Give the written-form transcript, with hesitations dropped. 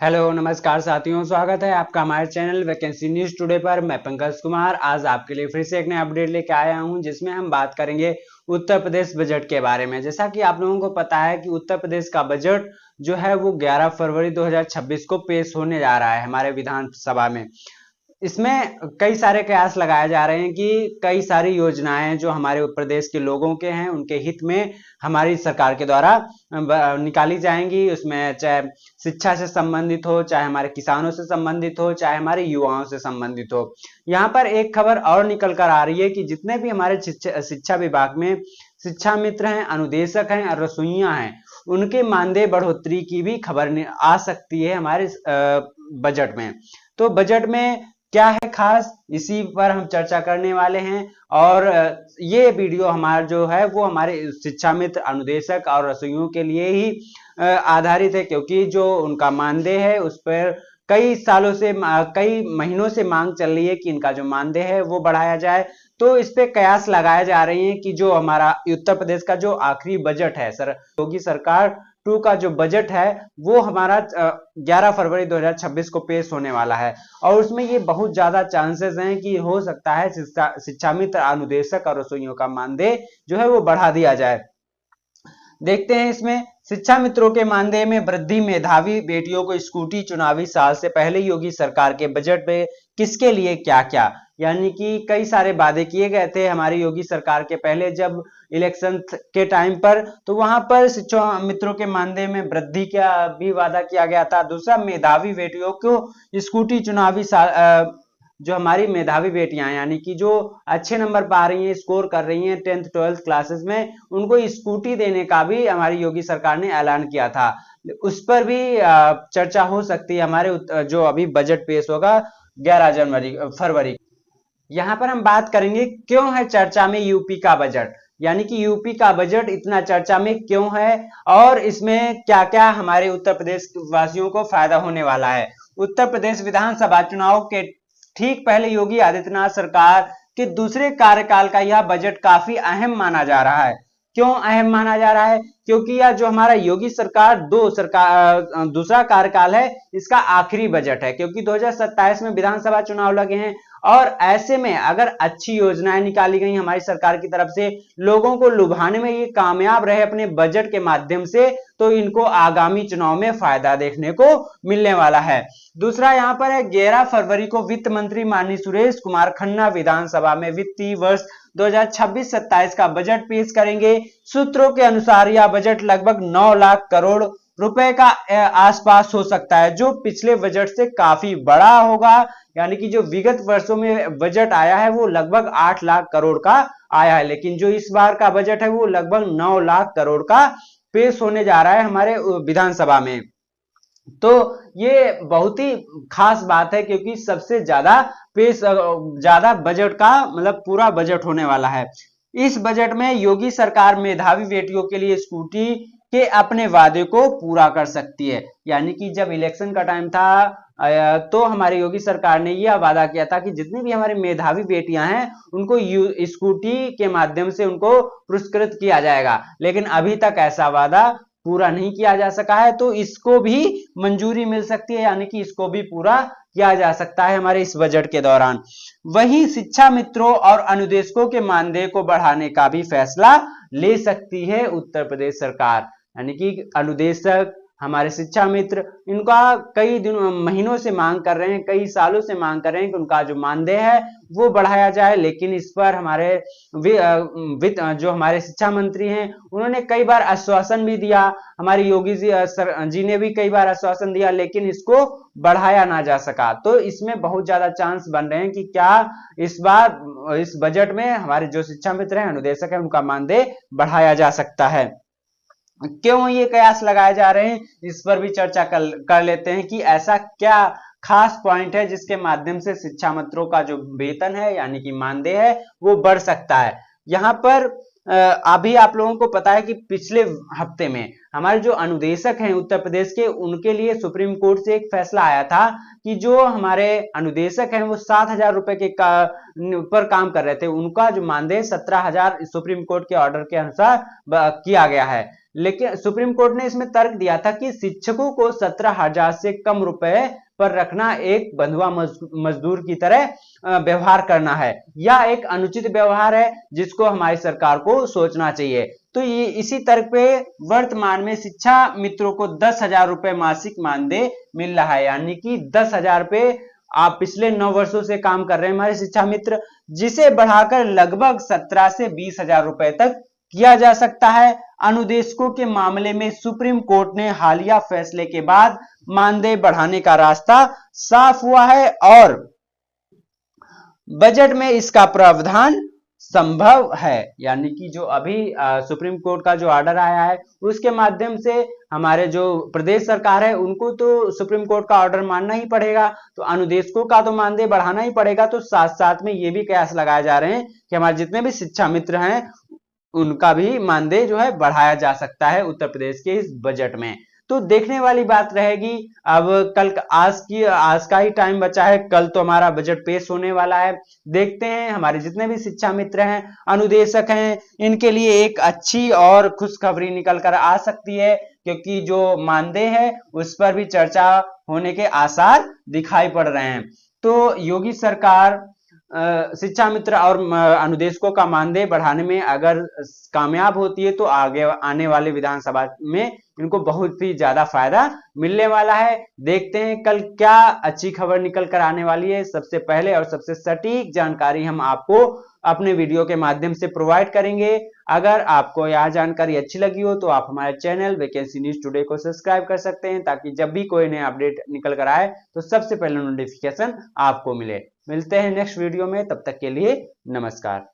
Hello नमस्कार साथियों, स्वागत है आपका हमारे चैनल वैकेंसी न्यूज टुडे पर। मैं पंकज कुमार आज आपके लिए फिर से एक नया अपडेट लेके आया हूं, जिसमें हम बात करेंगे उत्तर प्रदेश बजट के बारे में। जैसा कि आप लोगों को पता है कि उत्तर प्रदेश का बजट जो है वो 11 फरवरी 2026 को पेश होने जा रहा है हमारे विधानसभा में। इसमें कई सारे कयास लगाए जा रहे हैं कि कई सारी योजनाएं जो हमारे उत्तर प्रदेश के लोगों के हैं उनके हित में हमारी सरकार के द्वारा निकाली जाएंगी। उसमें चाहे शिक्षा से संबंधित हो, चाहे हमारे किसानों से संबंधित हो, चाहे हमारे युवाओं से संबंधित हो। यहाँ पर एक खबर और निकल कर आ रही है कि जितने भी हमारे शिक्षा विभाग में शिक्षा मित्र हैं, अनुदेशक हैं और रसोइया हैं, उनके मानदेय बढ़ोतरी की भी खबर आ सकती है हमारे बजट में। तो बजट में क्या है खास, इसी पर हम चर्चा करने वाले हैं। और ये वीडियो हमारा जो है वो हमारे शिक्षा मित्र, अनुदेशक और रसोइयों के लिए ही आधारित है, क्योंकि जो उनका मानदेय है उस पर कई सालों से कई महीनों से मांग चल रही है कि इनका जो मानदेय है वो बढ़ाया जाए। तो इस पे कयास लगाए जा रहे हैं कि जो हमारा उत्तर प्रदेश का जो आखिरी बजट है योगी सरकार 2 का जो बजट है वो हमारा 11 फरवरी 2026 को पेश होने वाला है। और उसमें ये बहुत ज्यादा चांसेस हैं कि हो सकता है शिक्षा मित्र, अनुदेशक और रसोइयों का मानदेय जो है वो बढ़ा दिया जाए। देखते हैं इसमें शिक्षा मित्रों के मानदेय में वृद्धि, मेधावी बेटियों को स्कूटी, चुनावी साल से पहले योगी सरकार के बजट में किसके लिए क्या क्या, यानी कि कई सारे वादे किए गए थे हमारी योगी सरकार के पहले जब इलेक्शन के टाइम पर, तो वहां पर शिक्षा मित्रों के मानदेय में वृद्धि का भी वादा किया गया था। दूसरा, मेधावी बेटियों को स्कूटी, चुनावी साल जो हमारी मेधावी बेटियां यानी कि जो अच्छे नंबर पा रही हैं, स्कोर कर रही हैं 10th 12th क्लासेस में, उनको स्कूटी देने का भी हमारी योगी सरकार ने ऐलान किया था। उस पर भी चर्चा हो सकती है हमारे जो अभी बजट पेश होगा 11 फरवरी। यहाँ पर हम बात करेंगे क्यों है चर्चा में यूपी का बजट, यानी कि यूपी का बजट इतना चर्चा में क्यों है और इसमें क्या क्या हमारे उत्तर प्रदेश वासियों को फायदा होने वाला है। उत्तर प्रदेश विधानसभा चुनाव के ठीक पहले योगी आदित्यनाथ सरकार के दूसरे कार्यकाल का यह बजट काफी अहम माना जा रहा है। क्यों अहम माना जा रहा है? क्योंकि यह जो हमारा योगी सरकार दूसरा कार्यकाल है, इसका आखिरी बजट है, क्योंकि 2027 में विधानसभा चुनाव लगे हैं। और ऐसे में अगर अच्छी योजनाएं निकाली गई हमारी सरकार की तरफ से, लोगों को लुभाने में ये कामयाब रहे अपने बजट के माध्यम से, तो इनको आगामी चुनाव में फायदा देखने को मिलने वाला है। दूसरा यहाँ पर है 11 फरवरी को वित्त मंत्री माननीय सुरेश कुमार खन्ना विधानसभा में वित्तीय वर्ष 2026-27 का बजट पेश करेंगे। सूत्रों के अनुसार यह बजट लगभग 9 लाख करोड़ रुपए का आसपास हो सकता है, जो पिछले बजट से काफी बड़ा होगा। यानी कि जो विगत वर्षों में बजट आया है वो लगभग 8 लाख करोड़ का आया है, लेकिन जो इस बार का बजट है वो लगभग 9 लाख करोड़ का पेश होने जा रहा है हमारे विधानसभा में। तो ये बहुत ही खास बात है, क्योंकि सबसे ज्यादा बजट का मतलब पूरा बजट होने वाला है। इस बजट में योगी सरकार मेधावी बेटियों के लिए स्कूटी के अपने वादे को पूरा कर सकती है। यानी कि जब इलेक्शन का टाइम था तो हमारी योगी सरकार ने यह वादा किया था कि जितनी भी हमारी मेधावी बेटियां हैं उनको स्कूटी के माध्यम से उनको पुरस्कृत किया जाएगा, लेकिन अभी तक ऐसा वादा पूरा नहीं किया जा सका है। तो इसको भी मंजूरी मिल सकती है, यानी कि इसको भी पूरा किया जा सकता है हमारे इस बजट के दौरान। वहीं शिक्षा मित्रों और अनुदेशकों के मानदेय को बढ़ाने का भी फैसला ले सकती है उत्तर प्रदेश सरकार। यानी कि अनुदेशक, हमारे शिक्षा मित्र, इनका कई महीनों से मांग कर रहे हैं, कई सालों से मांग कर रहे हैं कि उनका जो मानदेय है वो बढ़ाया जाए। लेकिन इस पर हमारे जो हमारे शिक्षा मंत्री हैं उन्होंने कई बार आश्वासन भी दिया, हमारे योगी जी ने भी कई बार आश्वासन दिया, लेकिन इसको बढ़ाया ना जा सका। तो इसमें बहुत ज्यादा चांस बन रहे हैं कि क्या इस बार इस बजट में हमारे जो शिक्षा मित्र हैं, अनुदेशक हैं, उनका मानदेय बढ़ाया जा सकता है। क्यों ये कयास लगाए जा रहे हैं, इस पर भी चर्चा कर लेते हैं कि ऐसा क्या खास पॉइंट है जिसके माध्यम से शिक्षा मित्रों का जो वेतन है यानी कि मानदेय है वो बढ़ सकता है। यहाँ पर अभी आप लोगों को पता है कि पिछले हफ्ते में हमारे जो अनुदेशक हैं उत्तर प्रदेश के, उनके लिए सुप्रीम कोर्ट से एक फैसला आया था कि जो हमारे अनुदेशक हैं वो 7,000 रुपए के पर काम कर रहे थे, उनका जो मानदेय 17,000 सुप्रीम कोर्ट के ऑर्डर के अनुसार किया गया है। लेकिन सुप्रीम कोर्ट ने इसमें तर्क दिया था कि शिक्षकों को 17,000 से कम रुपए पर रखना एक बंधुआ मजदूर की तरह व्यवहार करना है, या एक अनुचित व्यवहार है जिसको हमारी सरकार को सोचना चाहिए। तो ये इसी तर्क पे वर्तमान में शिक्षा मित्रों को 10,000 रुपए मासिक मानदेय मिल रहा है, यानी कि 10,000 पे आप पिछले 9 वर्षों से काम कर रहे हैं हमारे शिक्षा मित्र, जिसे बढ़ाकर लगभग 17 से 20,000 रुपए तक किया जा सकता है। अनुदेशकों के मामले में सुप्रीम कोर्ट ने हालिया फैसले के बाद मानदेय बढ़ाने का रास्ता साफ हुआ है और बजट में इसका प्रावधान संभव है। यानी कि जो अभी सुप्रीम कोर्ट का जो ऑर्डर आया है उसके माध्यम से हमारे जो प्रदेश सरकार है उनको तो सुप्रीम कोर्ट का ऑर्डर मानना ही पड़ेगा, तो अनुदेशकों का तो मानदेय बढ़ाना ही पड़ेगा। तो साथ साथ में ये भी कयास लगाए जा रहे हैं कि हमारे जितने भी शिक्षा मित्र हैं उनका भी मानदेय जो है बढ़ाया जा सकता है उत्तर प्रदेश के इस बजट में। तो देखने वाली बात रहेगी। अब कल आज का ही टाइम बचा है, कल तो हमारा बजट पेश होने वाला है। देखते हैं हमारे जितने भी शिक्षा मित्र हैं, अनुदेशक हैं, इनके लिए एक अच्छी और खुशखबरी निकल कर आ सकती है, क्योंकि जो मानदेय है उस पर भी चर्चा होने के आसार दिखाई पड़ रहे हैं। तो योगी सरकार शिक्षा मित्र और अनुदेशकों का मानदेय बढ़ाने में अगर कामयाब होती है तो आगे आने वाले विधानसभा में इनको बहुत ही ज्यादा फायदा मिलने वाला है। देखते हैं कल क्या अच्छी खबर निकल कर आने वाली है। सबसे पहले और सबसे सटीक जानकारी हम आपको अपने वीडियो के माध्यम से प्रोवाइड करेंगे। अगर आपको यह जानकारी अच्छी लगी हो तो आप हमारे चैनल वैकेंसी न्यूज टुडे को सब्सक्राइब कर सकते हैं, ताकि जब भी कोई नया अपडेट निकल कर आए तो सबसे पहले नोटिफिकेशन आपको मिले। मिलते हैं नेक्स्ट वीडियो में, तब तक के लिए नमस्कार।